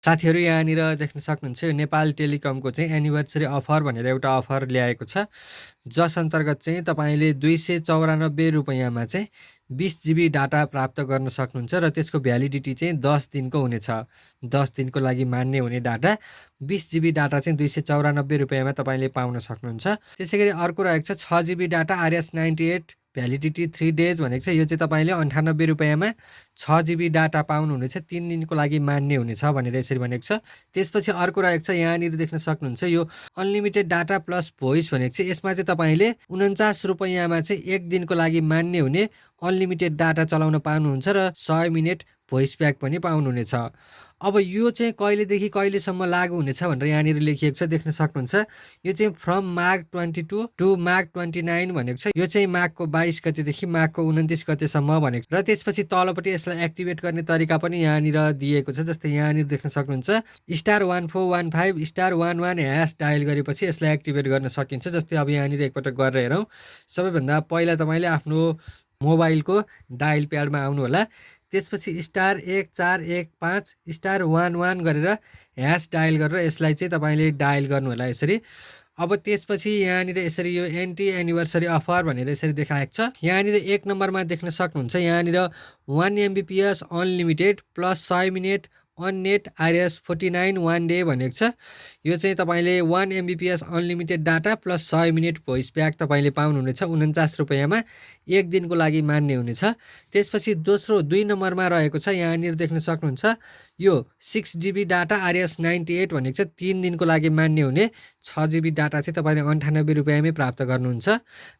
साथीहरु यहाँनिर देख्न सक्नुहुन्छ यो नेपाल टेलिकमको चाहिँ एनिभर्सरी अफर भनेर एउटा अफर ल्याएको छ, जस अन्तर्गत चाहिँ तपाईले ₹294 मा चाहिँ 20 GB डाटा प्राप्त गर्न सक्नुहुन्छ र त्यसको भ्यालिडिटी चाहिँ 10 दिनको हुनेछ। 10 दिनको लागि मान्य हुने डाटा 20 GB डाटा चाहिँ ₹294 मा तपाईले पाउन सक्नुहुन्छ। त्यसैगरी अर्को रहेको छ 6 GB data RS98 validity 3 days भनेको छ। यो चाहिँ तपाईले ₹98 मा 6 GB डाटा पाउनुहुनेछ, 3 दिनको लागि मान्य हुनेछ भनेर यसरी भनेको छ। त्यसपछि अर्को रहेको छ यहाँनिर देख्न सक्नुहुन्छ यो अनलिमिटेड डाटा प्लस भोइस भनेको छ। यसमा चाहिँ तपाईले ₹49 मा चाहिँ 1 दिनको लागि मान्य हुने अनलिमिटेड डाटा चलाउन पाउनुहुन्छ र 100 मिनेट भोइस प्याक पनि पाउनुहुनेछ। अब यो चाहिँ कहिलेदेखि कहिलेसम्म लागू हुनेछ भनेर यहाँनिर लेखिएको छ, देख्न सक्नुहुन्छ। यो चाहिँ फ्रम माघ 22 टु माघ 29 भनेको छ। यो चाहिँ माघको 22 गतेदेखि माघको 29 गतेसम्म भनेको छ। र त्यसपछि तलपट्टि यसलाई एक्टिभेट गर्ने तरिका पनि यहाँनिर दिएको छ। जस्तै यहाँनिर देख्न सक्नुहुन्छ *1415 *11# डायल गरेपछि यसलाई एक्टिभेट गर्न सकिन्छ। जस्तै अब यहाँनिर एकपटक गरेर हेरौँ। सबैभन्दा पहिला तपाईले आफ्नो मोबाइलको डायल प्याडमा आउनु होला। त्यसपछि *1415 *11 गरेर # डायल गरेर यसलाई चाहिँ तपाईले डायल गर्नु होला यसरी। अब त्यसपछि यहाँनिर यसरी यो एनटी एनिभर्सरी अफर भनेर यसरी देखाएको छ। यहाँनिर 1 नम्बरमा देख्न सक्नुहुन्छ यहाँनिर 1 MBPS unlimited plus 100 minute on net RS49 1 day भनेको छ। यो चाहिँ तपाईले 1 MBPS unlimited data plus 100 minute voice pack तपाईले पाउनुहुनेछ ₹49 मा 1 दिनको लागि मान्य हुनेछ। त्यसपछि दोस्रो 2 नम्बरमा रहेको छ यहाँनिर देख्न सक्नुहुन्छ यो 6 GB डाटा RS98 भनेको छ। 3 दिनको लागि मान्य हुने 6 GB डाटा चाहिँ तपाईले ₹98 मै प्राप्त गर्नुहुन्छ।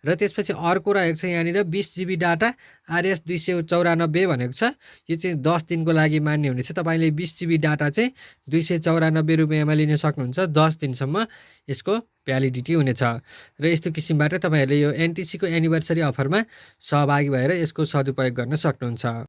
र त्यसपछि अर्को रहेको छ यहाँनिर 20 GB डाटा RS294 भनेको छ। यो चाहिँ 10 दिनको लागि मान्य हुनेछ। तपाईले 20 GB डाटा चाहिँ ₹294 मा लिन सक्नुहुन्छ। 10 दिनसम्म यसको भ्यालिडिटी हुनेछ। र यस्तो किसिमबाट तपाईहरुले यो एनटीसी को एनिभर्सरी अफरमा सहभागी भएर यसको सदुपयोग गर्न सक्नुहुन्छ।